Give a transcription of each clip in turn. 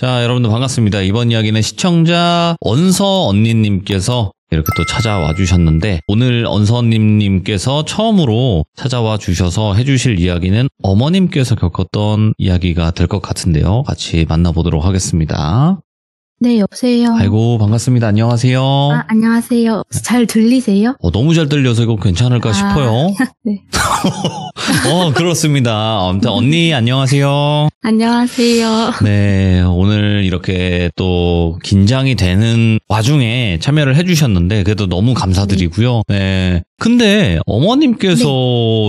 자, 여러분들 반갑습니다. 이번 이야기는 시청자 언서 언니님께서 이렇게 또 찾아와 주셨는데, 오늘 언서 언니님께서 처음으로 찾아와 주셔서 해주실 이야기는 어머님께서 겪었던 이야기가 될 것 같은데요. 같이 만나보도록 하겠습니다. 네, 여보세요. 아이고, 반갑습니다. 안녕하세요. 안녕하세요. 잘 들리세요? 너무 잘 들려서 이거 괜찮을까 싶어요. 네. 그렇습니다. 아무튼 언니 안녕하세요. 안녕하세요. 네, 오늘 이렇게 또 긴장이 되는 와중에 참여를 해주셨는데 그래도 너무 감사드리고요. 네. 근데 어머님께서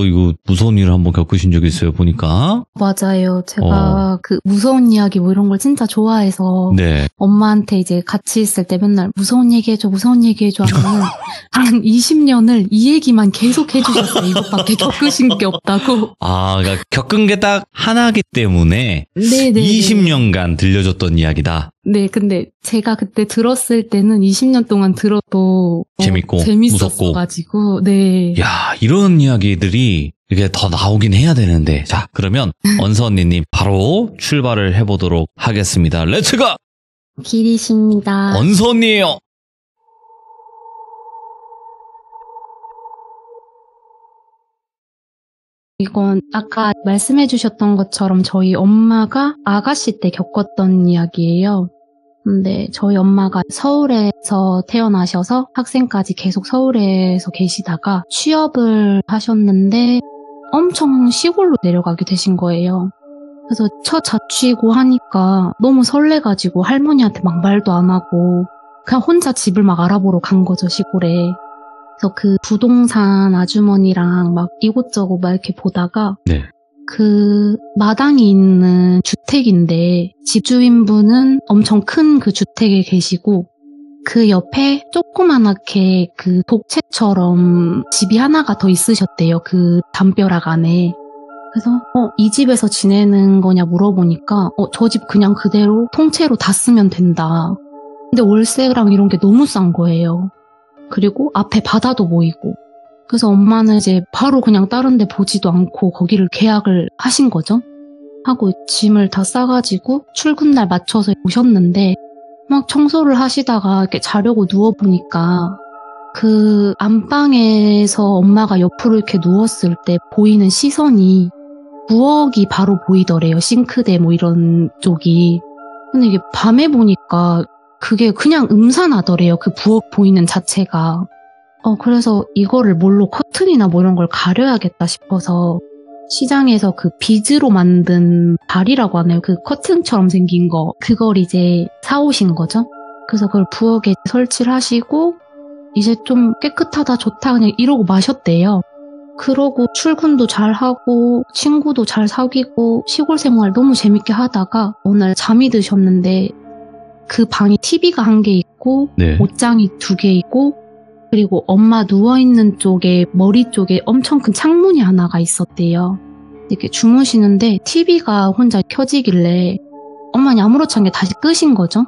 이거 무서운 일을 한번 겪으신 적이 있어요, 보니까. 맞아요. 제가 그 무서운 이야기 뭐 이런 걸 진짜 좋아해서 네. 엄마한테 이제 같이 있을 때 맨날 무서운 얘기 해줘, 무서운 얘기 해줘 하면 한 20년을 이 얘기만 계속 해주셨어요. 이것밖에 겪으신 게 없다고. 그러니까 겪은 게 딱 하나기 때문에 네네. 20년간 들려줬던 이야기다. 네, 근데 제가 그때 들었을 때는 20년 동안 들어도 재밌고 재밌었어가지고, 네. 야, 이런 이야기들이 이게 더 나오긴 해야 되는데. 자, 그러면 언서 언니님 바로 출발을 해보도록 하겠습니다. 렛츠고! 길이십니다. 언서 언니예요. 이건 아까 말씀해 주셨던 것처럼 저희 엄마가 아가씨 때 겪었던 이야기예요. 근데 저희 엄마가 서울에서 태어나셔서 학생까지 계속 서울에서 계시다가 취업을 하셨는데 엄청 시골로 내려가게 되신 거예요. 그래서 첫 자취고 하니까 너무 설레가지고 할머니한테 막 말도 안 하고 그냥 혼자 집을 막 알아보러 간 거죠, 시골에. 그래서 그 부동산 아주머니랑 막 이곳저곳 막 이렇게 보다가 그 마당이 있는 주택인데 집주인분은 엄청 큰 그 주택에 계시고 그 옆에 조그만하게 그 독채처럼 집이 하나가 더 있으셨대요. 그 담벼락 안에. 그래서 이 집에서 지내는 거냐 물어보니까 저 집 그냥 그대로 통째로 다 쓰면 된다. 근데 월세랑 이런 게 너무 싼 거예요. 그리고 앞에 바다도 보이고. 그래서 엄마는 이제 바로 그냥 다른 데 보지도 않고 거기를 계약을 하신 거죠. 하고 짐을 다 싸가지고 출근날 맞춰서 오셨는데 막 청소를 하시다가 이렇게 자려고 누워보니까 그 안방에서 엄마가 옆으로 이렇게 누웠을 때 보이는 시선이 부엌이 바로 보이더래요. 싱크대 뭐 이런 쪽이. 근데 이게 밤에 보니까 그게 그냥 음산하더래요. 그 부엌 보이는 자체가. 그래서 이거를 뭘로 커튼이나 뭐 이런 걸 가려야겠다 싶어서 시장에서 그 비즈로 만든 발이라고 하나요? 그 커튼처럼 생긴 거. 그걸 이제 사오신 거죠. 그래서 그걸 부엌에 설치를 하시고 이제 좀 깨끗하다 좋다 그냥 이러고 마셨대요. 그러고 출근도 잘 하고 친구도 잘 사귀고 시골 생활 너무 재밌게 하다가 오늘 잠이 드셨는데 그 방에 TV가 한 개 있고 옷장이 2개 있고 그리고 엄마 누워있는 쪽에 머리 쪽에 엄청 큰 창문이 하나가 있었대요. 이렇게 주무시는데 TV가 혼자 켜지길래 엄마는 아무렇지 않게 다시 끄신 거죠.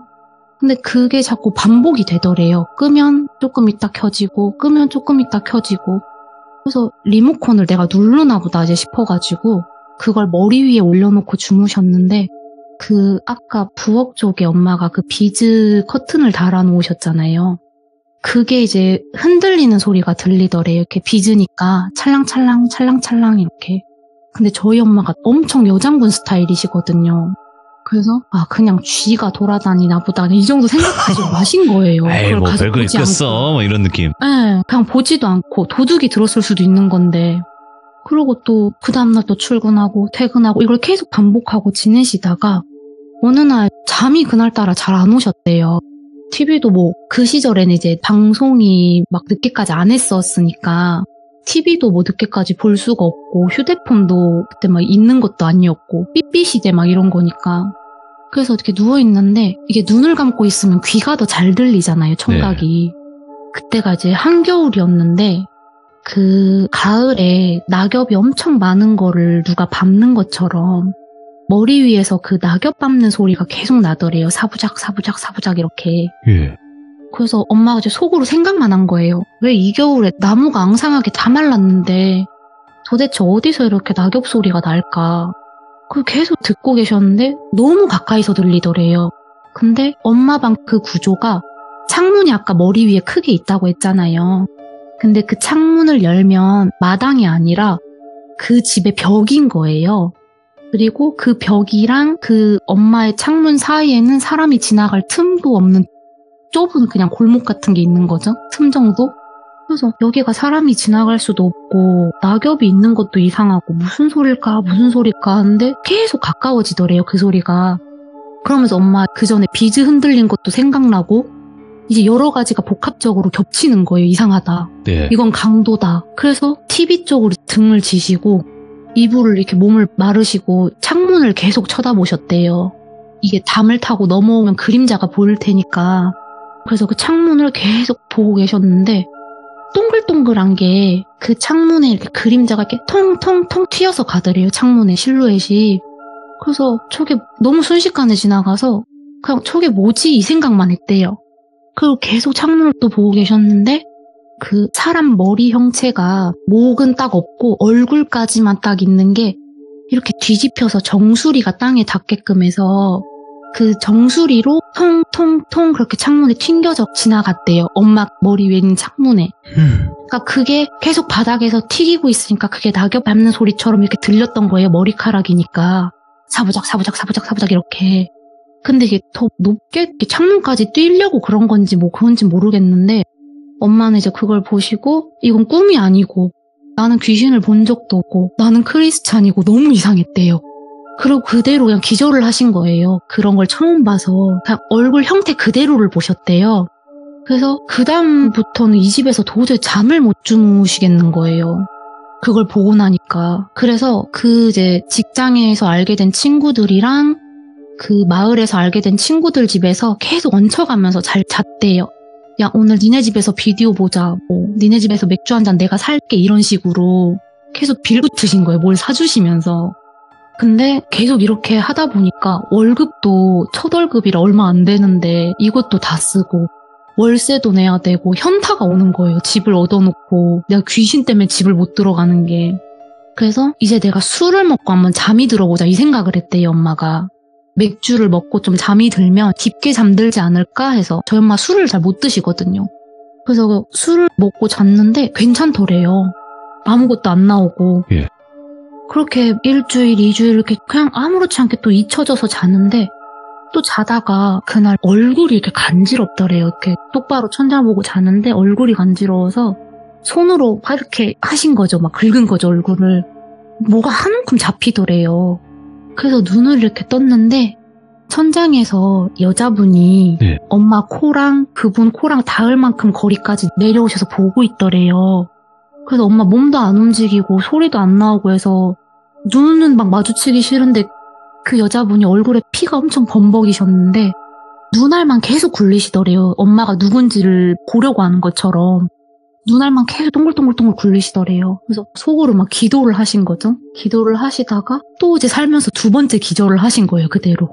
근데 그게 자꾸 반복이 되더래요. 끄면 조금 있다 켜지고 끄면 조금 있다 켜지고. 그래서 리모컨을 내가 누르나 보다 이제 싶어가지고 그걸 머리 위에 올려놓고 주무셨는데 그 아까 부엌 쪽에 엄마가 그 비즈 커튼을 달아놓으셨잖아요. 그게 이제 흔들리는 소리가 들리더래요. 이렇게 비즈니까 찰랑찰랑 찰랑찰랑 이렇게. 근데 저희 엄마가 엄청 여장군 스타일이시거든요. 그래서 그냥 쥐가 돌아다니나 보다 이 정도 생각하시고 마신 거예요. 에이 뭐 별거 있겠어 뭐 이런 느낌. 네, 그냥 보지도 않고 도둑이 들었을 수도 있는 건데. 그러고 또 그 다음날 또 출근하고 퇴근하고 이걸 계속 반복하고 지내시다가 어느 날 잠이 그날따라 잘 안 오셨대요. TV도 뭐 그 시절에는 이제 방송이 막 늦게까지 안 했었으니까 TV도 뭐 늦게까지 볼 수가 없고 휴대폰도 그때 막 있는 것도 아니었고 삐삐 시대 막 이런 거니까. 그래서 이렇게 누워있는데 이게 눈을 감고 있으면 귀가 더 잘 들리잖아요, 청각이. 그때가 이제 한겨울이었는데 그 가을에 낙엽이 엄청 많은 거를 누가 밟는 것처럼 머리 위에서 그 낙엽 밟는 소리가 계속 나더래요. 사부작 사부작 사부작 이렇게. 그래서 엄마가 이제 속으로 생각만 한 거예요. 왜 이 겨울에 나무가 앙상하게 다 말랐는데 도대체 어디서 이렇게 낙엽 소리가 날까. 그 계속 듣고 계셨는데 너무 가까이서 들리더래요. 근데 엄마 방 그 구조가 창문이 아까 머리 위에 크게 있다고 했잖아요. 근데 그 창문을 열면 마당이 아니라 그 집의 벽인 거예요. 그리고 그 벽이랑 그 엄마의 창문 사이에는 사람이 지나갈 틈도 없는 좁은 그냥 골목 같은 게 있는 거죠. 틈 정도? 그래서 여기가 사람이 지나갈 수도 없고 낙엽이 있는 것도 이상하고 무슨 소릴까 하는데 계속 가까워지더래요. 그 소리가. 그러면서 엄마 그 전에 비즈 흔들린 것도 생각나고 이제 여러 가지가 복합적으로 겹치는 거예요. 이상하다. 네. 이건 강도다. 그래서 TV 쪽으로 등을 지시고 이불을 이렇게 몸을 마르시고 창문을 계속 쳐다보셨대요. 이게 담을 타고 넘어오면 그림자가 보일 테니까. 그래서 그 창문을 계속 보고 계셨는데 동글동글한 게 그 창문에 이렇게 그림자가 이렇게 통통통 튀어서 가더래요. 창문의 실루엣이. 그래서 저게 너무 순식간에 지나가서 그냥 저게 뭐지 이 생각만 했대요. 그리고 계속 창문을 또 보고 계셨는데 그 사람 머리 형체가 목은 딱 없고 얼굴까지만 딱 있는 게 이렇게 뒤집혀서 정수리가 땅에 닿게끔 해서 그 정수리로 통통통 그렇게 창문에 튕겨져 지나갔대요. 엄마 머리 위에 있는 창문에. 그러니까 그게 계속 바닥에서 튀기고 있으니까 그게 낙엽 밟는 소리처럼 이렇게 들렸던 거예요. 머리카락이니까. 사부작 사부작 사부작 사부작 이렇게. 근데 이게 더 높게 이렇게 창문까지 뛰려고 그런 건지 뭐 그런지 모르겠는데 엄마는 이제 그걸 보시고 이건 꿈이 아니고 나는 귀신을 본 적도 없고 나는 크리스찬이고 너무 이상했대요. 그리고 그대로 그냥 기절을 하신 거예요. 그런 걸 처음 봐서 그냥 얼굴 형태 그대로를 보셨대요. 그래서 그 다음부터는 이 집에서 도저히 잠을 못 주무시겠는 거예요. 그걸 보고 나니까. 그래서 그 이제 직장에서 알게 된 친구들이랑 그 마을에서 알게 된 친구들 집에서 계속 얹혀가면서 잘 잤대요. 야, 오늘 니네 집에서 비디오 보자. 뭐 니네 집에서 맥주 한 잔 내가 살게. 이런 식으로 계속 빌붙으신 거예요. 뭘 사주시면서. 근데 계속 이렇게 하다 보니까 월급도 첫 월급이라 얼마 안 되는데 이것도 다 쓰고 월세도 내야 되고 현타가 오는 거예요. 집을 얻어놓고 내가 귀신 때문에 집을 못 들어가는 게. 그래서 이제 내가 술을 먹고 한번 잠이 들어보자 이 생각을 했대요. 엄마가. 맥주를 먹고 좀 잠이 들면 깊게 잠들지 않을까 해서 저희 엄마 술을 잘 못 드시거든요. 그래서 술을 먹고 잤는데 괜찮더래요. 아무것도 안 나오고. 예. 그렇게 일주일, 2주일 이렇게 그냥 아무렇지 않게 또 잊혀져서 자는데 또 자다가 그날 얼굴이 이렇게 간지럽더래요. 이렇게 똑바로 천장 보고 자는데 얼굴이 간지러워서 손으로 막 이렇게 하신 거죠. 막 긁은 거죠, 얼굴을. 뭐가 한 움큼 잡히더래요. 그래서 눈을 이렇게 떴는데 천장에서 여자분이 네. 엄마 코랑 그분 코랑 닿을 만큼 거리까지 내려오셔서 보고 있더래요. 그래서 엄마 몸도 안 움직이고 소리도 안 나오고 해서 눈은 막 마주치기 싫은데 그 여자분이 얼굴에 피가 엄청 범벅이셨는데 눈알만 계속 굴리시더래요. 엄마가 누군지를 보려고 하는 것처럼 눈알만 계속 동글동글동글 굴리시더래요. 그래서 속으로 막 기도를 하신 거죠. 기도를 하시다가 또 이제 살면서 두 번째 기절을 하신 거예요. 그대로.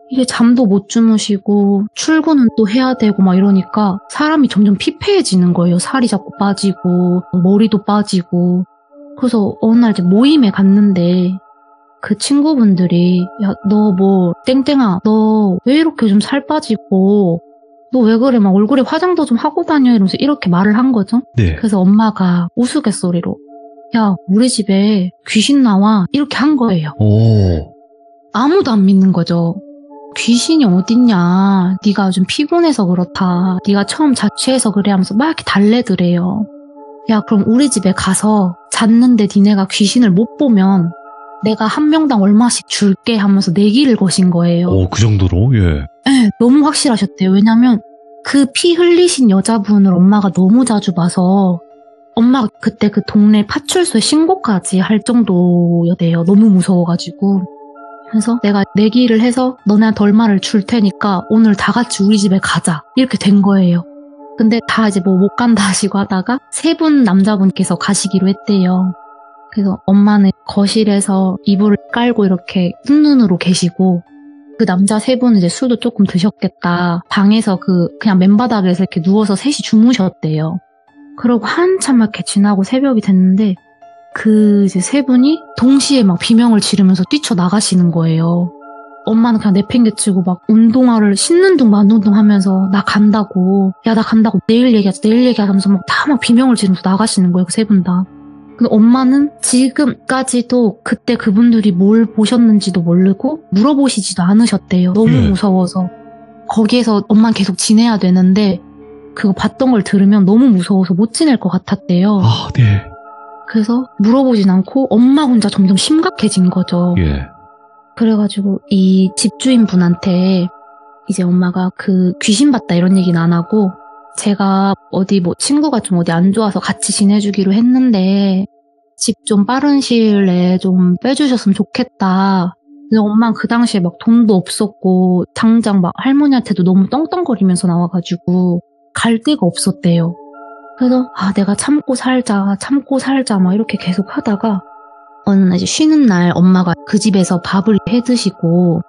이게 잠도 못 주무시고 출근은 또 해야 되고 막 이러니까 사람이 점점 피폐해지는 거예요. 살이 자꾸 빠지고 머리도 빠지고. 그래서 어느 날 이제 모임에 갔는데 그 친구분들이 야, 너 뭐 땡땡아 너 왜 이렇게 좀 살 빠지고 너 왜 그래 막 얼굴에 화장도 좀 하고 다녀 이러면서 이렇게 말을 한 거죠. 네. 그래서 엄마가 우스갯소리로 야 우리 집에 귀신 나와 이렇게 한 거예요. 오. 아무도 안 믿는 거죠. 귀신이 어딨냐. 네가 요즘 피곤해서 그렇다. 네가 처음 자취해서 그래 하면서 막 이렇게 달래더래요. 야 그럼 우리 집에 가서 잤는데 니네가 귀신을 못 보면 내가 한 명당 얼마씩 줄게 하면서 내기를 거신 거예요. 오, 그 정도로? 예. 네, 너무 확실하셨대요. 왜냐면 그 피 흘리신 여자분을 엄마가 너무 자주 봐서 엄마가 그때 그 동네 파출소에 신고까지 할 정도였대요. 너무 무서워가지고. 그래서 내가 내기를 해서 너네한테 얼마를 줄 테니까 오늘 다 같이 우리 집에 가자. 이렇게 된 거예요. 근데 다 이제 뭐 못 간다 하시고 하다가 세 분 남자분께서 가시기로 했대요. 그래서 엄마는 거실에서 이불을 깔고 이렇게 흰눈으로 계시고 그 남자 세 분은 이제 술도 조금 드셨겠다. 방에서 그냥 맨바닥에서 이렇게 누워서 셋이 주무셨대요. 그러고 한참 이렇게 지나고 새벽이 됐는데 이제 세 분이 동시에 막 비명을 지르면서 뛰쳐나가시는 거예요. 엄마는 그냥 내팽개치고 막 운동화를 신는 둥 마는 둥 하면서 나 간다고, 야 나 간다고, 내일 얘기하자 하면서 막 다 막 비명을 지르면서 나가시는 거예요. 그 세 분 다. 근데 엄마는 지금까지도 그때 그분들이 뭘 보셨는지도 모르고 물어보시지도 않으셨대요. 너무 무서워서. 거기에서 엄마는 계속 지내야 되는데 그거 봤던 걸 들으면 너무 무서워서 못 지낼 것 같았대요. 아, 네. 그래서 물어보진 않고 엄마 혼자 점점 심각해진 거죠. 예. 그래가지고 이 집주인분한테 이제 엄마가 그 귀신 봤다 이런 얘기는 안 하고 제가 어디 뭐 친구가 좀 어디 안 좋아서 같이 지내주기로 했는데 집 좀 빠른 시일 내에 좀 빼주셨으면 좋겠다. 근데 엄마는 그 당시에 막 돈도 없었고 당장 막 할머니한테도 너무 떵떵거리면서 나와가지고 갈 데가 없었대요. 그래서 내가 참고 살자 막 이렇게 계속 하다가 어느 날 이제 쉬는 날 엄마가 그 집에서 밥을 해 드시고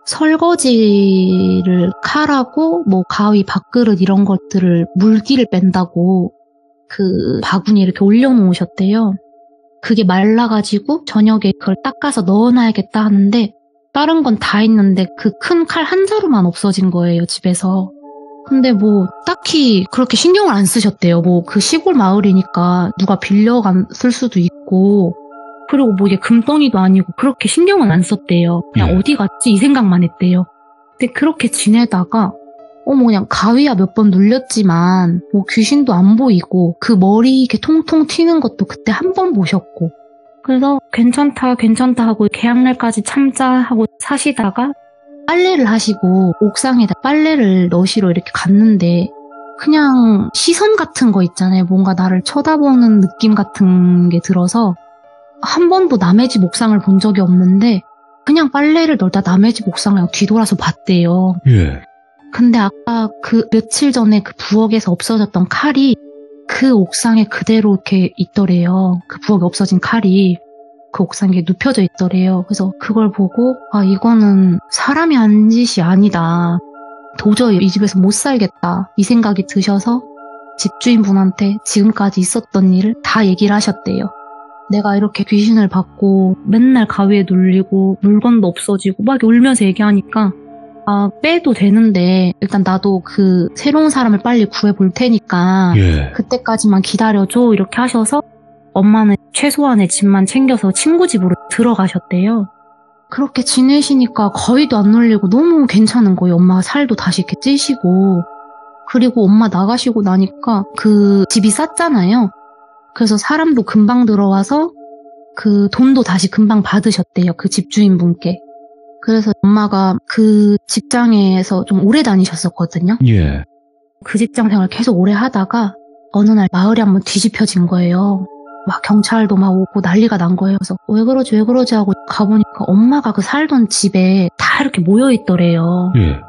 설거지를 칼하고 뭐 가위, 밥그릇 이런 것들을 물기를 뺀다고 그 바구니에 이렇게 올려놓으셨대요. 그게 말라가지고 저녁에 그걸 닦아서 넣어놔야겠다 하는데 다른 건 다 있는데 그 큰 칼 한 자루만 없어진 거예요, 집에서. 근데 뭐 딱히 그렇게 신경을 안 쓰셨대요. 뭐 그 시골 마을이니까 누가 빌려갔을 수도 있고 그리고 뭐 이게 금덩이도 아니고 그렇게 신경은 안 썼대요. 그냥 어디 갔지 이 생각만 했대요. 근데 그렇게 지내다가 그냥 가위야 몇 번 눌렸지만 뭐 귀신도 안 보이고 그 머리 이렇게 통통 튀는 것도 그때 한 번 보셨고 그래서 괜찮다 하고 개학날까지 참자 하고 사시다가 빨래를 하시고 옥상에다 빨래를 넣으시러 이렇게 갔는데 그냥 시선 같은 거 있잖아요. 뭔가 나를 쳐다보는 느낌 같은 게 들어서 한 번도 남의 집 옥상을 본 적이 없는데 그냥 빨래를 널다 남의 집 옥상을 뒤돌아서 봤대요. 예. 근데 아까 그 며칠 전에 그 부엌에서 없어졌던 칼이 그 옥상에 그대로 이렇게 있더래요. 그 부엌에 없어진 칼이 그 옥상에 눕혀져 있더래요. 그래서 그걸 보고 이거는 사람이 한 짓이 아니다. 도저히 이 집에서 못 살겠다. 이 생각이 드셔서 집주인분한테 지금까지 있었던 일을 다 얘기를 하셨대요. 내가 이렇게 귀신을 받고 맨날 가위에 눌리고 물건도 없어지고 막 울면서 얘기하니까 빼도 되는데 일단 나도 그 새로운 사람을 빨리 구해볼 테니까 그때까지만 기다려줘 이렇게 하셔서 엄마는 최소한의 집만 챙겨서 친구 집으로 들어가셨대요. 그렇게 지내시니까 거의도 안 눌리고 너무 괜찮은 거예요. 엄마가 살도 다시 이렇게 찌시고 그리고 엄마 나가시고 나니까 그 집이 쌌잖아요. 그래서 사람도 금방 들어와서 그 돈도 다시 금방 받으셨대요. 그 집주인분께. 그래서 엄마가 그 직장에서 좀 오래 다니셨었거든요. 예. 그 직장 생활 계속 오래 하다가 어느 날 마을이 한번 뒤집혀진 거예요. 막 경찰도 막 오고 난리가 난 거예요. 그래서 왜 그러지 하고 가보니까 엄마가 그 살던 집에 다 이렇게 모여있더래요. 예.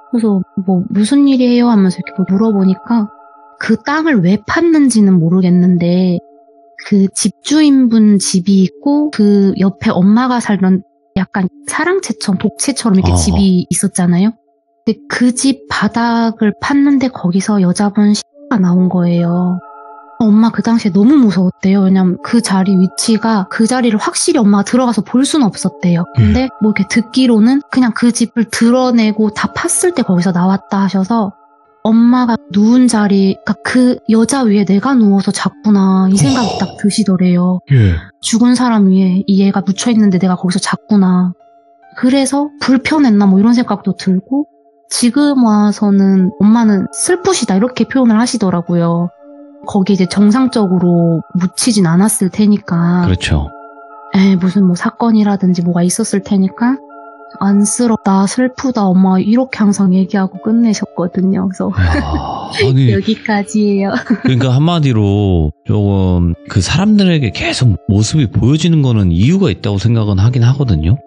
그래서 뭐 무슨 일이에요 하면서 이렇게 뭐 물어보니까 그 땅을 왜 팠는지는 모르겠는데 그 집주인분 집이 있고 그 옆에 엄마가 살던 약간 사랑채처럼 독채처럼 이렇게 집이 있었잖아요. 근데 그 집 바닥을 팠는데 거기서 여자분 시가 나온 거예요. 엄마 그 당시에 너무 무서웠대요. 왜냐면 그 자리 위치가 그 자리를 확실히 엄마가 들어가서 볼 수는 없었대요. 근데 뭐 이렇게 듣기로는 그냥 그 집을 드러내고 다 팠을 때 거기서 나왔다 하셔서 엄마가 누운 자리, 그러니까 그 여자 위에 내가 누워서 잤구나 이 생각이 딱 드시더래요. 예. 죽은 사람 위에 이 애가 묻혀있는데 내가 거기서 잤구나. 그래서 불편했나 뭐 이런 생각도 들고 지금 와서는 엄마는 슬프시다 이렇게 표현을 하시더라고요. 거기 이제 정상적으로 묻히진 않았을 테니까. 그렇죠. 무슨 뭐 사건이라든지 뭐가 있었을 테니까 안쓰럽다, 슬프다, 엄마 이렇게 항상 얘기하고 끝내셨거든요. 그래서 아니, 여기까지예요. 그러니까 한마디로 조금 그 사람들에게 계속 모습이 보여지는 거는 이유가 있다고 생각은 하긴 하거든요.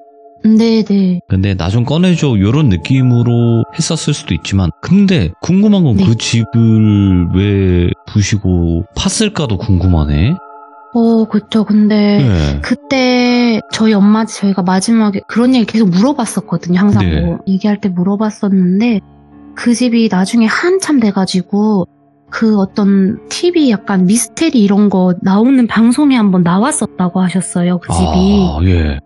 네네. 근데 나 좀 꺼내줘 이런 느낌으로 했었을 수도 있지만 근데 궁금한 건 그 집을 왜 부시고 팠을까도 궁금하네. 그쵸. 근데 그때 저희가 마지막에 그런 얘기 계속 물어봤었거든요. 항상 뭐 얘기할 때 물어봤었는데 그 집이 나중에 한참 돼가지고 그 어떤 TV 약간 미스테리 이런 거 나오는 방송에 한번 나왔었다고 하셨어요. 그 집이. 아, 예.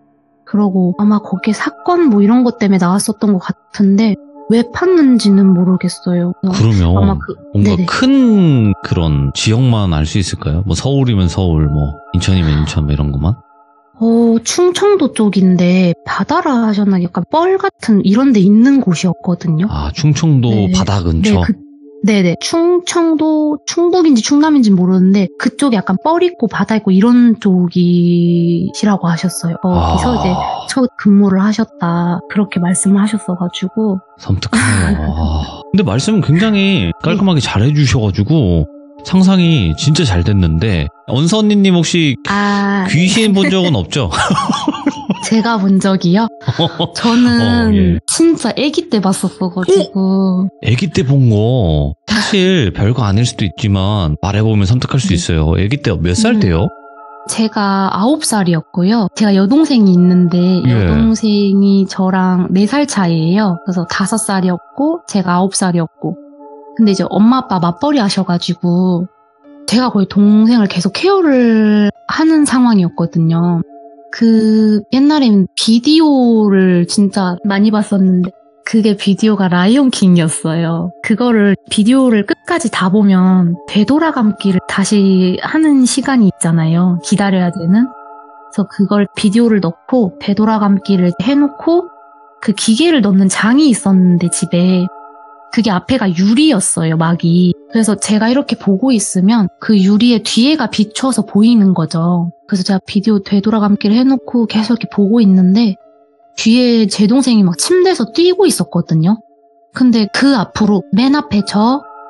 그러고 아마 거기에 사건 뭐 이런 것 때문에 나왔었던 것 같은데 왜 팠는지는 모르겠어요. 그러면 아마 뭔가 네네. 큰 그런 지역만 알 수 있을까요? 뭐 서울이면 서울, 뭐 인천이면 인천 뭐 이런 것만? 충청도 쪽인데 바다라 하셨나 약간 뻘 같은 이런 데 있는 곳이었거든요. 아, 충청도 네. 바다 근처? 네네. 충청도, 충북인지 충남인지 모르는데 그쪽에 약간 뻘 있고 바다 있고 이런 쪽이시라고 하셨어요. 거기서 이제 첫 근무를 하셨다. 그렇게 말씀을 하셨어가지고. 섬뜩하네요. 근데 말씀은 굉장히 깔끔하게 잘해주셔가지고 상상이 진짜 잘 됐는데 언서 언니님 혹시 귀신 본 적은 없죠? 제가 본 적이요? 저는 예. 진짜 아기 때 봤었어가지고. 아기 때 본 거 사실 별거 아닐 수도 있지만 말해보면 섬뜩할 수 있어요. 아기 때 몇 살 때요? 제가 9살이었고요. 제가 여동생이 있는데 예. 여동생이 저랑 4살 차이예요. 그래서 5살이었고 제가 9살이었고. 근데 이제 엄마 아빠 맞벌이 하셔가지고 제가 거의 동생을 계속 케어를 하는 상황이었거든요. 옛날엔 비디오를 진짜 많이 봤었는데 그게 비디오가 라이온킹이었어요. 그거를 비디오를 끝까지 다 보면 되돌아감기를 다시 하는 시간이 있잖아요. 기다려야 되는. 그래서 그걸 비디오를 넣고 되돌아감기를 해놓고 그 기계를 넣는 장이 있었는데 집에 그게 앞에가 유리였어요, 막이. 그래서 제가 이렇게 보고 있으면 그 유리에 뒤에가 비춰서 보이는 거죠. 그래서 제가 비디오 되돌아감기를 해놓고 계속 이렇게 보고 있는데 뒤에 제 동생이 막 침대에서 뛰고 있었거든요. 근데 그 앞으로 맨 앞에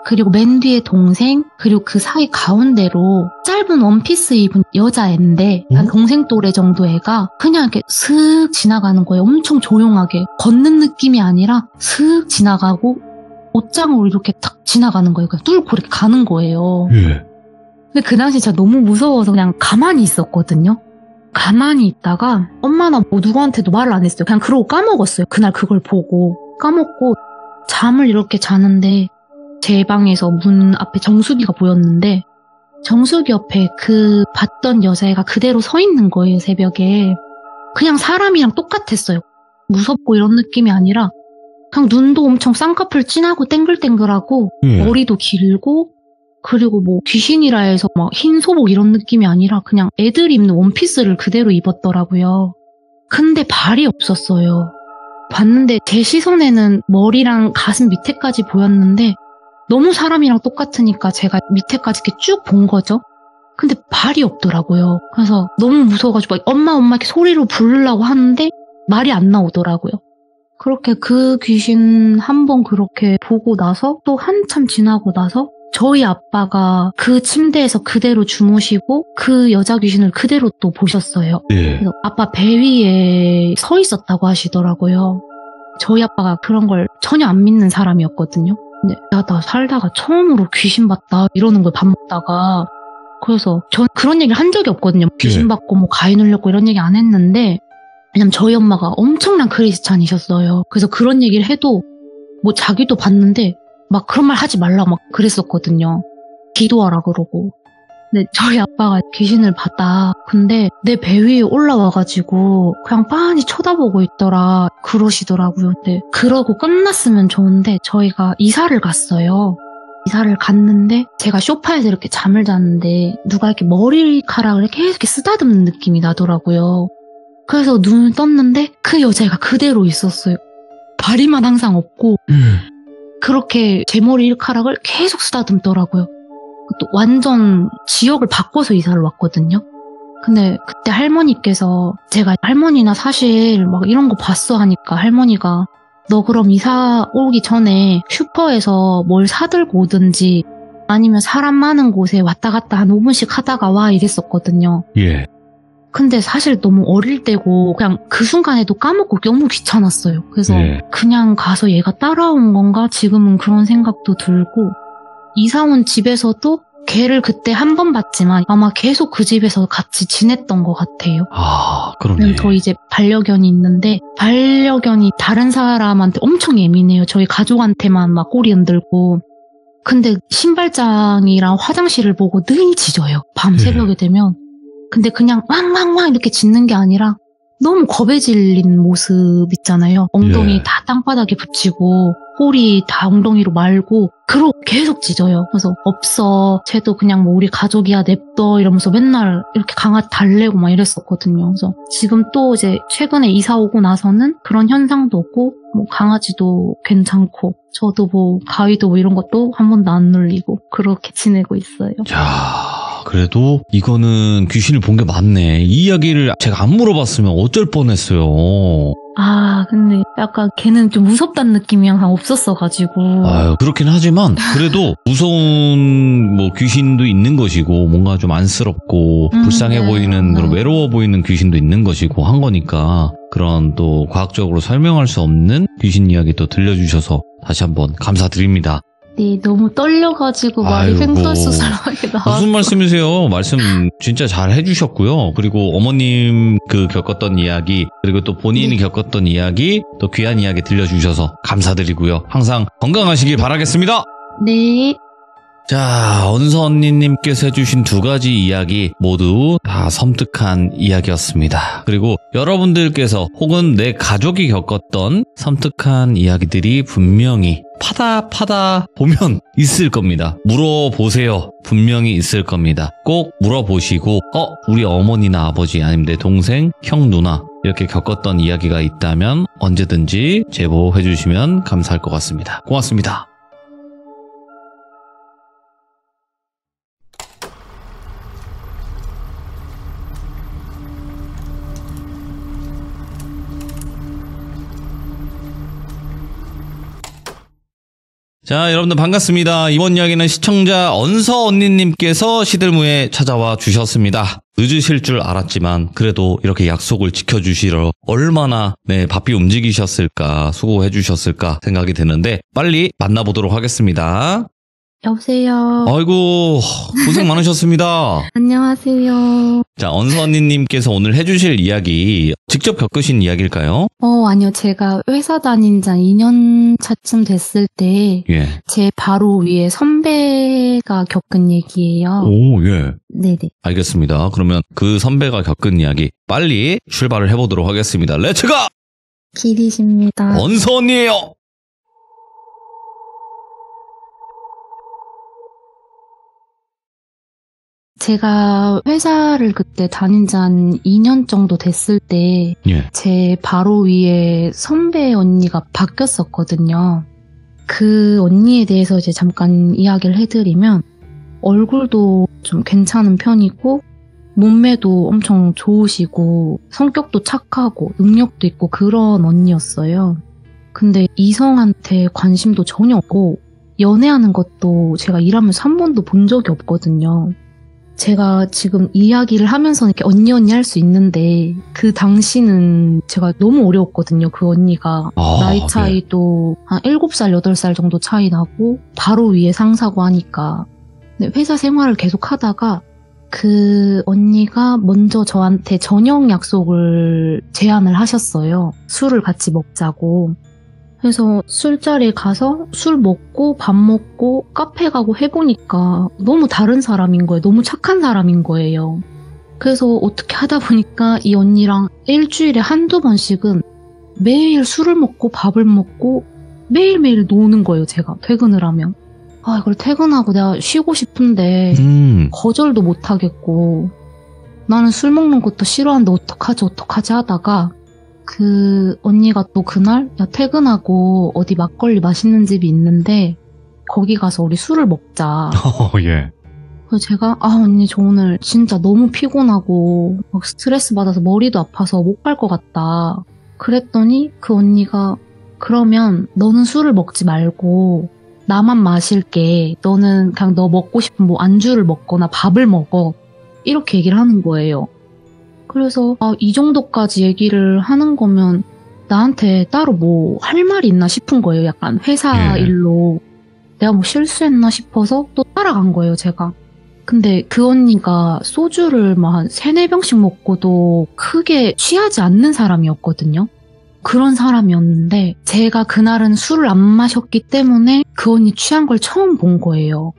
그리고 맨 뒤에 동생, 그리고 그 사이 가운데로 짧은 원피스 입은 여자애인데 한 동생 또래 정도 애가 그냥 이렇게 슥 지나가는 거예요. 엄청 조용하게. 걷는 느낌이 아니라 슥 지나가고 옷장으로 이렇게 탁 지나가는 거예요. 그냥 뚫고 이렇게 가는 거예요. 예. 근데 그 당시 진짜 너무 무서워서 그냥 가만히 있었거든요. 가만히 있다가 엄마나 뭐 누구한테도 말을 안 했어요. 그냥 그러고 까먹었어요. 그날 그걸 보고 까먹고 잠을 이렇게 자는데 제 방에서 문 앞에 정수기가 보였는데 정수기 옆에 그 봤던 여자애가 그대로 서 있는 거예요. 새벽에. 그냥 사람이랑 똑같았어요. 무섭고 이런 느낌이 아니라 그냥 눈도 엄청 쌍꺼풀 진하고 땡글땡글하고 머리도 길고 그리고 뭐 귀신이라 해서 막 흰 소복 이런 느낌이 아니라 그냥 애들 입는 원피스를 그대로 입었더라고요. 근데 발이 없었어요. 봤는데 제 시선에는 머리랑 가슴 밑에까지 보였는데 너무 사람이랑 똑같으니까 제가 밑에까지 이렇게 쭉 본 거죠. 근데 발이 없더라고요. 그래서 너무 무서워가지고 엄마 이렇게 소리로 부르려고 하는데 말이 안 나오더라고요. 그렇게 그 귀신 한 번 그렇게 보고 나서 또 한참 지나고 나서 저희 아빠가 그 침대에서 그대로 주무시고 그 여자 귀신을 그대로 또 보셨어요. 네. 그래서 아빠 배 위에 서 있었다고 하시더라고요. 저희 아빠가 그런 걸 전혀 안 믿는 사람이었거든요. 근데 야, 나 살다가 처음으로 귀신 봤다 이러는 걸 밥 먹다가 그래서 전 그런 얘기를 한 적이 없거든요. 귀신 봤고 뭐 가위 눌렸고 이런 얘기 안 했는데 왜냐면 저희 엄마가 엄청난 크리스찬이셨어요. 그래서 그런 얘기를 해도 뭐 자기도 봤는데 막 그런 말 하지 말라고 막 그랬었거든요. 기도하라 그러고. 근데 저희 아빠가 귀신을 봤다. 근데 내 배 위에 올라와가지고 그냥 빤히 쳐다보고 있더라 그러시더라고요. 근데 그러고 끝났으면 좋은데 저희가 이사를 갔어요. 이사를 갔는데 제가 소파에서 이렇게 잠을 잤는데 누가 이렇게 머리카락을 계속 이렇게 쓰다듬는 느낌이 나더라고요. 그래서 눈을 떴는데 그 여자애가 그대로 있었어요. 다리만 항상 없고 그렇게 제 머리카락을 계속 쓰다듬더라고요. 또 완전 지역을 바꿔서 이사를 왔거든요. 근데 그때 할머니께서 제가 할머니나 사실 막 이런 거 봤어 하니까 할머니가 너 그럼 이사 오기 전에 슈퍼에서 뭘 사들고 오든지 아니면 사람 많은 곳에 왔다 갔다 한 5분씩 하다가 와 이랬었거든요. 예. 근데 사실 너무 어릴 때고 그냥 그 순간에도 까먹고 너무 귀찮았어요. 그래서 그냥 가서 얘가 따라온 건가 지금은 그런 생각도 들고 이사 온 집에서도 걔를 그때 한 번 봤지만 아마 계속 그 집에서 같이 지냈던 것 같아요. 아, 그러네. 저 이제 반려견이 있는데 반려견이 다른 사람한테 엄청 예민해요. 저희 가족한테만 막 꼬리 흔들고 근데 신발장이랑 화장실을 보고 늘 짖어요. 밤 새벽에 되면. 근데 그냥 왕왕왕 이렇게 짖는 게 아니라 너무 겁에 질린 모습 있잖아요. 엉덩이 다 땅바닥에 붙이고 홀이 다 엉덩이로 말고 그러고 계속 짖어요. 그래서 없어. 쟤도 그냥 뭐 우리 가족이야 냅둬 이러면서 맨날 이렇게 강아지 달래고 막 이랬었거든요. 그래서 지금 또 이제 최근에 이사 오고 나서는 그런 현상도 없고 뭐 강아지도 괜찮고 저도 뭐 가위도 뭐 이런 것도 한 번도 안 눌리고 그렇게 지내고 있어요. 야, 그래도 이거는 귀신을 본 게 맞네. 이 이야기를 제가 안 물어봤으면 어쩔 뻔했어요. 아, 근데 약간 걔는 좀 무섭다는 느낌이 항상 없었어가지고. 아유, 그렇긴 하지만 그래도 무서운 뭐 귀신도 있는 것이고 뭔가 좀 안쓰럽고 불쌍해 보이는 그런 외로워 보이는 귀신도 있는 것이고 한 거니까 그런 또 과학적으로 설명할 수 없는 귀신 이야기 또 들려주셔서 다시 한번 감사드립니다. 네, 너무 떨려가지고 말이 횡설수설하게 나왔어요. 무슨 말씀이세요? 말씀 진짜 잘 해주셨고요. 그리고 어머님 그 겪었던 이야기, 그리고 또 본인이 겪었던 이야기, 또 귀한 이야기 들려주셔서 감사드리고요. 항상 건강하시길 바라겠습니다. 네. 자, 언서 언니님께서 해주신 두 가지 이야기 모두 다 섬뜩한 이야기였습니다. 그리고 여러분들께서 혹은 내 가족이 겪었던 섬뜩한 이야기들이 분명히 파다 보면 있을 겁니다. 물어보세요. 분명히 있을 겁니다. 꼭 물어보시고 우리 어머니나 아버지 아니면 내 동생, 형, 누나 이렇게 겪었던 이야기가 있다면 언제든지 제보해 주시면 감사할 것 같습니다. 고맙습니다. 자, 여러분들 반갑습니다. 이번 이야기는 시청자 언서 언니님께서 시들무에 찾아와 주셨습니다. 늦으실 줄 알았지만 그래도 이렇게 약속을 지켜주시러 얼마나 바삐 움직이셨을까, 수고해 주셨을까 생각이 드는데 빨리 만나보도록 하겠습니다. 여보세요. 아이고, 고생 많으셨습니다. 안녕하세요. 자, 언서 언니님께서 오늘 해주실 이야기 직접 겪으신 이야기일까요? 아니요. 제가 회사 다닌 지 2년 차쯤 됐을 때 제 바로 위에 선배가 겪은 얘기예요. 오, 예. 네네. 알겠습니다. 그러면 그 선배가 겪은 이야기 빨리 출발을 해보도록 하겠습니다. 렛츠가! 길이십니다. 언서 언니예요. 제가 회사를 그때 다닌 지 한 2년 정도 됐을 때 제 바로 위에 선배 언니가 바뀌었었거든요. 그 언니에 대해서 이제 잠깐 이야기를 해드리면 얼굴도 좀 괜찮은 편이고 몸매도 엄청 좋으시고 성격도 착하고 능력도 있고 그런 언니였어요. 근데 이성한테 관심도 전혀 없고 연애하는 것도 제가 일하면서 한 번도 본 적이 없거든요. 제가 지금 이야기를 하면서 이렇게 언니 할 수 있는데 그 당시는 제가 너무 어려웠거든요. 그 언니가 나이 차이도 한 7살, 8살 정도 차이 나고 바로 위에 상사고 하니까. 근데 회사 생활을 계속 하다가 그 언니가 먼저 저한테 저녁 약속을 제안을 하셨어요. 술을 같이 먹자고. 그래서 술자리에 가서 술 먹고 밥 먹고 카페 가고 해보니까 너무 다른 사람인 거예요. 너무 착한 사람인 거예요. 그래서 어떻게 하다 보니까 이 언니랑 일주일에 한두 번씩은 매일 술을 먹고 밥을 먹고 매일매일 노는 거예요. 제가 퇴근을 하면. 이걸 퇴근하고 내가 쉬고 싶은데 거절도 못 하겠고 나는 술 먹는 것도 싫어하는데 어떡하지 하다가 그 언니가 또 그날 야 퇴근하고 어디 막걸리 맛있는 집이 있는데 거기 가서 우리 술을 먹자. 그래서 제가 언니 저 오늘 진짜 너무 피곤하고 막 스트레스 받아서 머리도 아파서 못 갈 것 같다. 그랬더니 그 언니가 그러면 너는 술을 먹지 말고 나만 마실게. 너는 그냥 너 먹고 싶은 뭐 안주를 먹거나 밥을 먹어. 이렇게 얘기를 하는 거예요. 그래서 이 정도까지 얘기를 하는 거면 나한테 따로 뭐 할 말이 있나 싶은 거예요. 약간 회사 일로 내가 뭐 실수했나 싶어서 또 따라간 거예요. 제가. 근데 그 언니가 소주를 막 한 3-4병씩 먹고도 크게 취하지 않는 사람이었거든요. 그런 사람이었는데 제가 그날은 술을 안 마셨기 때문에 그 언니 취한 걸 처음 본 거예요.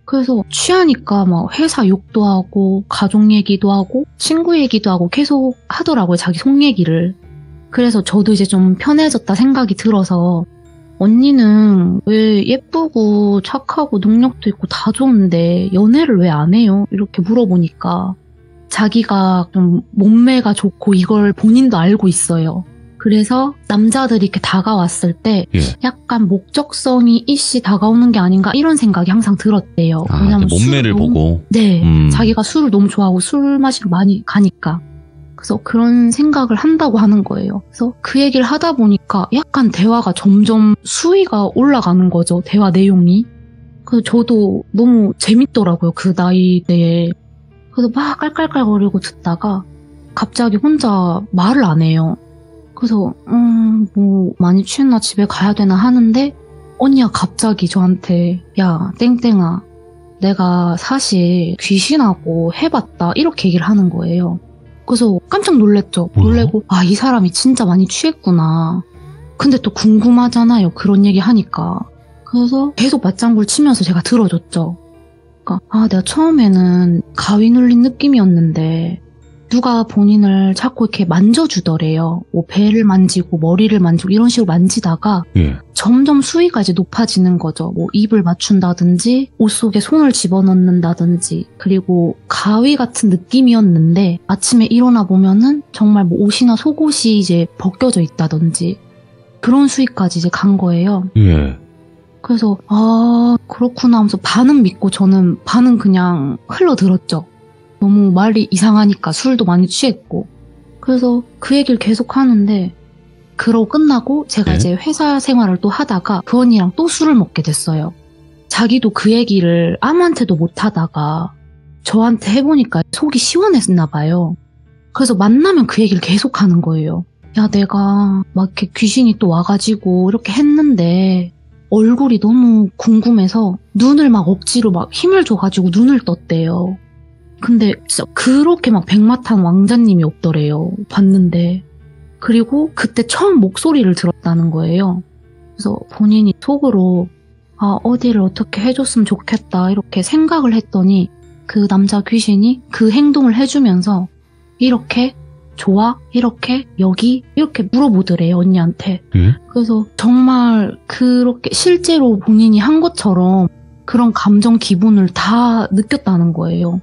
그래서 취하니까 막 회사 욕도 하고 가족 얘기도 하고 친구 얘기도 하고 계속 하더라고요. 자기 속 얘기를. 그래서 저도 이제 좀 편해졌다 생각이 들어서 언니는 왜 예쁘고 착하고 능력도 있고 다 좋은데 연애를 왜 안 해요? 이렇게 물어보니까 자기가 좀 몸매가 좋고 이걸 본인도 알고 있어요. 그래서 남자들이 이렇게 다가왔을 때 예. 약간 목적성이 있이 다가오는 게 아닌가 이런 생각이 항상 들었대요. 왜냐면 몸매를 술을 보고. 네, 자기가 술을 너무 좋아하고 술 마시러 많이 가니까. 그래서 그런 생각을 한다고 하는 거예요. 그래서 그 얘기를 하다 보니까 약간 대화가 점점 수위가 올라가는 거죠. 대화 내용이. 그래서 저도 너무 재밌더라고요. 그 나이대에. 그래서 막 깔깔깔거리고 듣다가 갑자기 혼자 말을 안 해요. 그래서 뭐 많이 취했나 집에 가야 되나 하는데 언니가 갑자기 저한테 야 땡땡아 내가 사실 귀신하고 해봤다 이렇게 얘기를 하는 거예요. 그래서 깜짝 놀랐죠. 놀래고 아 이 사람이 진짜 많이 취했구나. 근데 또 궁금하잖아요. 그런 얘기 하니까. 그래서 계속 맞장구를 치면서 제가 들어줬죠. 그러니까 아 내가 처음에는 가위 눌린 느낌이었는데 누가 본인을 자꾸 이렇게 만져주더래요. 뭐 배를 만지고 머리를 만지고 이런 식으로 만지다가 점점 수위가 이제 높아지는 거죠. 뭐 입을 맞춘다든지 옷 속에 손을 집어넣는다든지 그리고 가위 같은 느낌이었는데 아침에 일어나 보면은 정말 뭐 옷이나 속옷이 이제 벗겨져 있다든지 그런 수위까지 이제 간 거예요. 그래서 아 그렇구나 하면서 반은 믿고 저는 반은 그냥 흘러들었죠. 너무 말이 이상하니까 술도 많이 취했고. 그래서 그 얘기를 계속 하는데 그러고 끝나고 제가 이제 회사 생활을 또 하다가 그 언니랑 또 술을 먹게 됐어요. 자기도 그 얘기를 아무한테도 못 하다가 저한테 해보니까 속이 시원했나 봐요. 그래서 만나면 그 얘기를 계속 하는 거예요. 야 내가 막 이렇게 귀신이 또 와가지고 이렇게 했는데 얼굴이 너무 궁금해서 눈을 막 억지로 막 힘을 줘가지고 눈을 떴대요. 근데 진짜 그렇게 막 백마탄 왕자님이 없더래요. 봤는데. 그리고 그때 처음 목소리를 들었다는 거예요. 그래서 본인이 속으로 아 어디를 어떻게 해줬으면 좋겠다 이렇게 생각을 했더니 그 남자 귀신이 그 행동을 해주면서 이렇게 좋아? 이렇게? 여기? 이렇게 물어보더래요 언니한테. 그래서 정말 그렇게 실제로 본인이 한 것처럼 그런 감정 기분을 다 느꼈다는 거예요.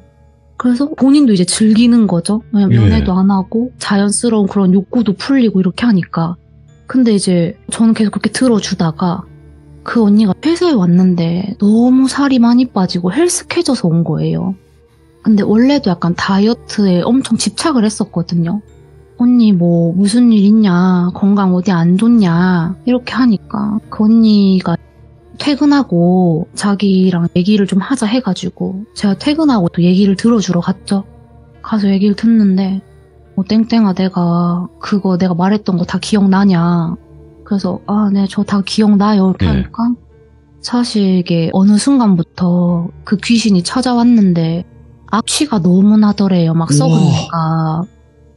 그래서 본인도 이제 즐기는 거죠. 왜냐면 연애도 안 하고 자연스러운 그런 욕구도 풀리고 이렇게 하니까. 근데 이제 저는 계속 그렇게 들어주다가 그 언니가 회사에 왔는데 너무 살이 많이 빠지고 헬스케져서 온 거예요. 근데 원래도 약간 다이어트에 엄청 집착을 했었거든요. 언니 뭐 무슨 일 있냐, 건강 어디 안 좋냐 이렇게 하니까 그 언니가 퇴근하고 자기랑 얘기를 좀 하자 해가지고 제가 퇴근하고 또 얘기를 들어주러 갔죠. 가서 얘기를 듣는데 땡땡아 내가 그거 내가 말했던 거 다 기억나냐. 그래서 아 네 저 다 기억나요 이렇게 하니까 사실 이게 어느 순간부터 그 귀신이 찾아왔는데 악취가 너무 나더래요. 막 썩으니까.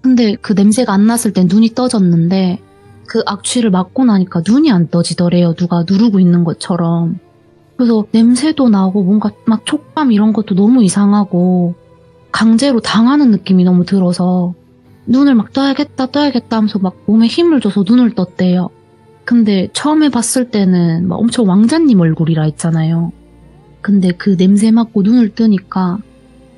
근데 그 냄새가 안 났을 땐 눈이 떠졌는데 그 악취를 맡고 나니까 눈이 안 떠지더래요. 누가 누르고 있는 것처럼. 그래서 냄새도 나고 뭔가 막 촉감 이런 것도 너무 이상하고 강제로 당하는 느낌이 너무 들어서 눈을 막 떠야겠다 하면서 막 몸에 힘을 줘서 눈을 떴대요. 근데 처음에 봤을 때는 막 엄청 왕자님 얼굴이라 했잖아요. 근데 그 냄새 맡고 눈을 뜨니까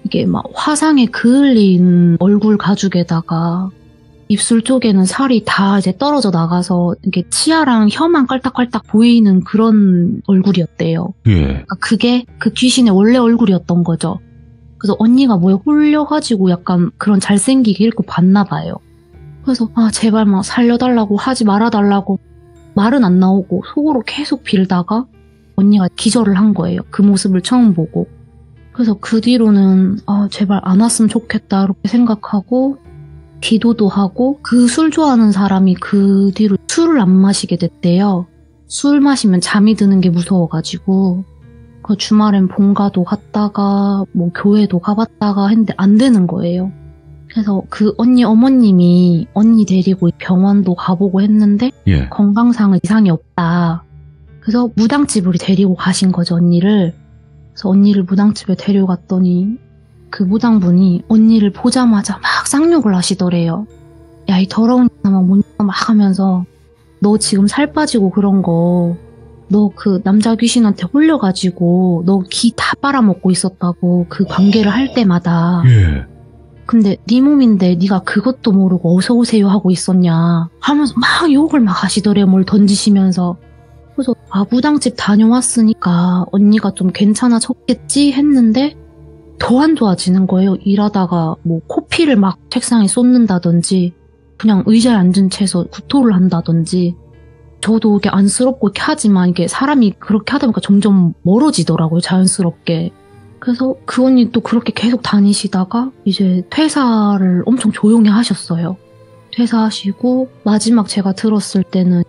이게 막 화상에 그을린 얼굴 가죽에다가 입술 쪽에는 살이 다 이제 떨어져 나가서 이게 치아랑 혀만 깔딱깔딱 보이는 그런 얼굴이었대요. 그러니까 그게 그 귀신의 원래 얼굴이었던 거죠. 그래서 언니가 뭐에 홀려가지고 약간 그런 잘생기게 이렇게 봤나 봐요. 그래서 아 제발 막 살려달라고 하지 말아달라고 말은 안 나오고 속으로 계속 빌다가 언니가 기절을 한 거예요. 그 모습을 처음 보고. 그래서 그 뒤로는 아 제발 안 왔으면 좋겠다 이렇게 생각하고 기도도 하고 그 술 좋아하는 사람이 그 뒤로 술을 안 마시게 됐대요. 술 마시면 잠이 드는 게 무서워가지고 그 주말엔 본가도 갔다가 뭐 교회도 가봤다가 했는데 안 되는 거예요. 그래서 그 언니 어머님이 언니 데리고 병원도 가보고 했는데 예. 건강상은 이상이 없다. 그래서 무당집으로 데리고 가신 거죠, 언니를. 그래서 언니를 무당집에 데려갔더니 그 무당분이 언니를 보자마자 막 쌍욕을 하시더래요. 야, 이 더러운 놈아 막 하면서 너 지금 살 빠지고 그런 거 너 그 남자 귀신한테 홀려가지고 너 기 다 빨아먹고 있었다고 그 관계를 할 때마다. 예. 근데 네 몸인데 네가 그것도 모르고 어서 오세요 하고 있었냐 하면서 막 욕을 막 하시더래요. 뭘 던지시면서. 그래서 무당집 다녀왔으니까 언니가 좀 괜찮아졌겠지 했는데 더 안 좋아지는 거예요. 일하다가 뭐 코피를 막 책상에 쏟는다든지 그냥 의자에 앉은 채에서 구토를 한다든지. 저도 이게 안쓰럽고 이렇게 하지만 이게 사람이 그렇게 하다 보니까 점점 멀어지더라고요, 자연스럽게. 그래서 그 언니 또 그렇게 계속 다니시다가 이제 퇴사를 엄청 조용히 하셨어요. 퇴사하시고 마지막 제가 들었을 때는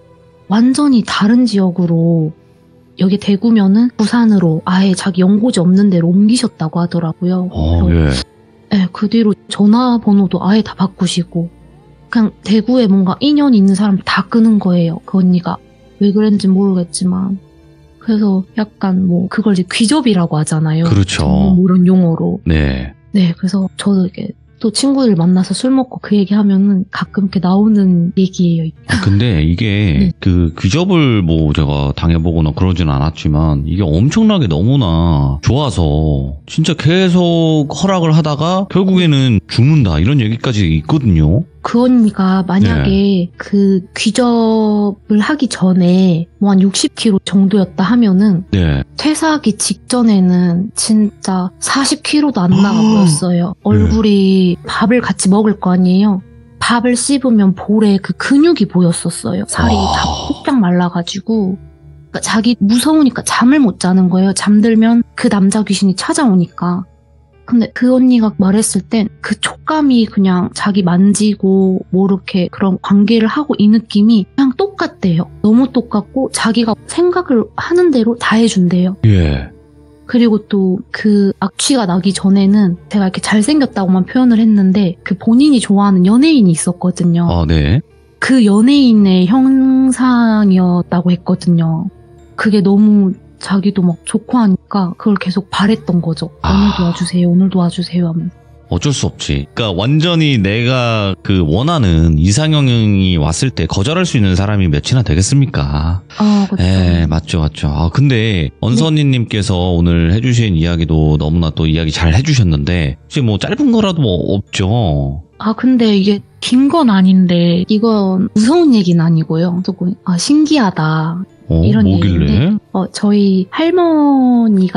완전히 다른 지역으로, 여기 대구면은 부산으로 아예 자기 연고지 없는 데로 옮기셨다고 하더라고요. 예. 네, 그 뒤로 전화번호도 아예 다 바꾸시고 그냥 대구에 뭔가 인연이 있는 사람 다 끄는 거예요. 그 언니가. 왜 그랬는지 모르겠지만. 그래서 약간 뭐 그걸 이제 귀접이라고 하잖아요. 그렇죠. 뭐 이런 용어로. 네. 네, 그래서 저도 이렇게 또 친구들 만나서 술 먹고 그 얘기하면은 가끔 이렇게 나오는 얘기예요. 근데 이게 네. 그 귀접을 뭐 제가 당해보거나 그러진 않았지만 이게 엄청나게 너무나 좋아서 진짜 계속 허락을 하다가 결국에는 죽는다 이런 얘기까지 있거든요. 그 언니가 만약에 그 귀접을 하기 전에 뭐 한 60kg 정도였다 하면은 네. 퇴사하기 직전에는 진짜 40kg도 안 나가 보였어요. 얼굴이 밥을 같이 먹을 거 아니에요. 밥을 씹으면 볼에 그 근육이 보였었어요. 살이 다 폭장 말라가지고. 그러니까 자기 무서우니까 잠을 못 자는 거예요. 잠들면 그 남자 귀신이 찾아오니까. 근데 그 언니가 말했을 땐 그 촉감이 그냥 자기 만지고 뭐 이렇게 그런 관계를 하고 이 느낌이 그냥 똑같대요. 너무 똑같고 자기가 생각을 하는 대로 다 해준대요. 예. 그리고 또 그 악취가 나기 전에는 제가 이렇게 잘생겼다고만 표현을 했는데 그 본인이 좋아하는 연예인이 있었거든요. 네. 그 연예인의 형상이었다고 했거든요. 그게 너무 자기도 막 좋고 하니까 그걸 계속 바랬던 거죠. 오늘 도와주세요, 오늘 도와주세요 하면서. 어쩔 수 없지. 그러니까 완전히 내가 그 원하는 이상형이 왔을 때 거절할 수 있는 사람이 몇이나 되겠습니까? 그렇죠. 네, 맞죠. 근데 언선이님께서 오늘 해주신 이야기도 너무나 또 이야기 잘 해주셨는데 혹시 뭐 짧은 거라도 뭐 없죠? 근데 이게 긴 건 아닌데 이건 무서운 얘기는 아니고요. 조금 신기하다. 이런 뭐길래? 얘기인데 저희 할머니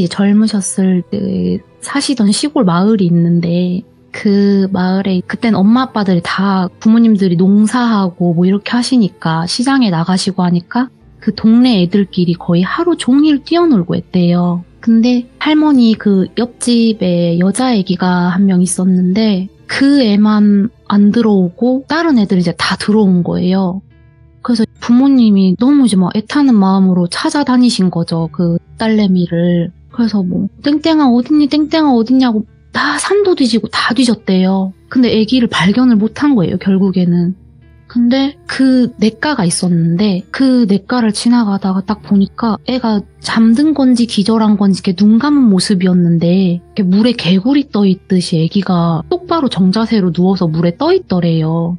젊으셨을 때 사시던 시골 마을이 있는데 그 마을에 그땐 엄마 아빠들이 다 부모님들이 농사하고 뭐 이렇게 하시니까 시장에 나가시고 하니까 그 동네 애들끼리 거의 하루 종일 뛰어놀고 했대요. 근데 할머니 그 옆집에 여자 애기가 한 명 있었는데 그 애만 안 들어오고 다른 애들이 이제 다 들어온 거예요. 그래서 부모님이 너무 이제 막 애타는 마음으로 찾아다니신 거죠. 그 딸내미를. 그래서 뭐 땡땡아 어딨니 땡땡아 어딨냐고 다 산도 뒤지고 다 뒤졌대요. 근데 아기를 발견을 못한 거예요, 결국에는. 근데 그 냇가가 있었는데 그 냇가를 지나가다가 딱 보니까 애가 잠든 건지 기절한 건지 이렇게 눈 감은 모습이었는데 이렇게 물에 개구리 떠 있듯이 아기가 똑바로 정자세로 누워서 물에 떠 있더래요.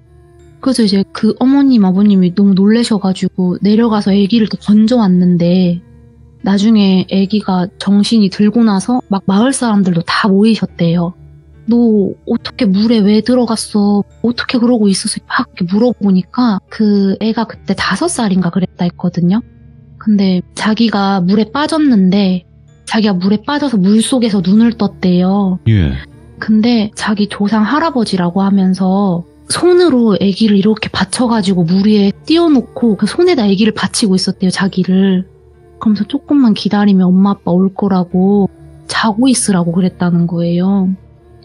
그래서 이제 그 어머님 아버님이 너무 놀라셔가지고 내려가서 아기를 또 건져왔는데 나중에 아기가 정신이 들고 나서 막 마을 사람들도 다 모이셨대요. 너 어떻게 물에 왜 들어갔어? 어떻게 그러고 있었어? 막 이렇게 물어보니까 그 애가 그때 5살인가 그랬다 했거든요. 근데 자기가 물에 빠졌는데 자기가 물에 빠져서 물속에서 눈을 떴대요. 예. 근데 자기 조상 할아버지라고 하면서 손으로 아기를 이렇게 받쳐가지고 물 위에 띄워놓고 그 손에다 아기를 받치고 있었대요, 자기를. 그러면서 조금만 기다리면 엄마 아빠 올 거라고 자고 있으라고 그랬다는 거예요.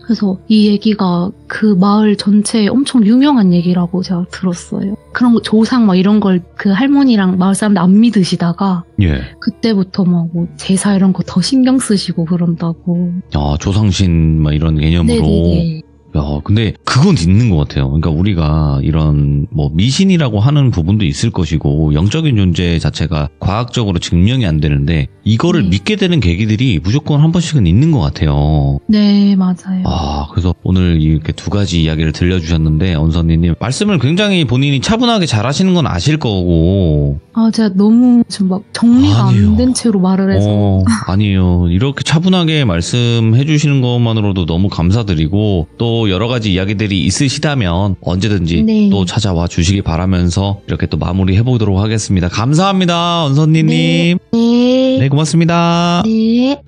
그래서 이 얘기가 그 마을 전체에 엄청 유명한 얘기라고 제가 들었어요. 그런 거 조상 막 이런 걸 그 할머니랑 마을 사람들 안 믿으시다가 예. 그때부터 막 뭐 제사 이런 거 더 신경 쓰시고 그런다고. 조상신 막 이런 개념으로. 네네네. 야, 근데 그건 있는 것 같아요. 그러니까 우리가 이런 뭐 미신이라고 하는 부분도 있을 것이고 영적인 존재 자체가 과학적으로 증명이 안 되는데 이거를 네. 믿게 되는 계기들이 무조건 한 번씩은 있는 것 같아요. 네, 맞아요. 그래서 오늘 이렇게 두 가지 이야기를 들려주셨는데 언선님 말씀을 굉장히 본인이 차분하게 잘하시는 건 아실 거고 제가 너무 좀 막 정리가 아니에요. 안 된 채로 말을 해서. 아니에요. 이렇게 차분하게 말씀해 주시는 것만으로도 너무 감사드리고 또 여러 가지 이야기들이 있으시다면 언제든지 네. 또 찾아와 주시기 바라면서 이렇게 또 마무리해 보도록 하겠습니다. 감사합니다. 언선니님. 네. 네, 고맙습니다. 네.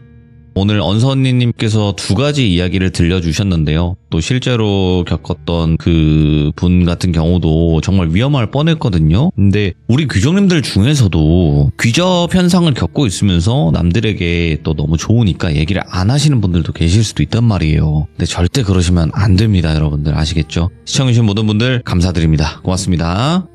오늘 언선니님께서 두 가지 이야기를 들려주셨는데요. 또 실제로 겪었던 그 분 같은 경우도 정말 위험할 뻔했거든요. 근데 우리 귀족님들 중에서도 귀접 현상을 겪고 있으면서 남들에게 또 너무 좋으니까 얘기를 안 하시는 분들도 계실 수도 있단 말이에요. 근데 절대 그러시면 안 됩니다, 여러분들. 아시겠죠? 시청해주신 모든 분들 감사드립니다. 고맙습니다.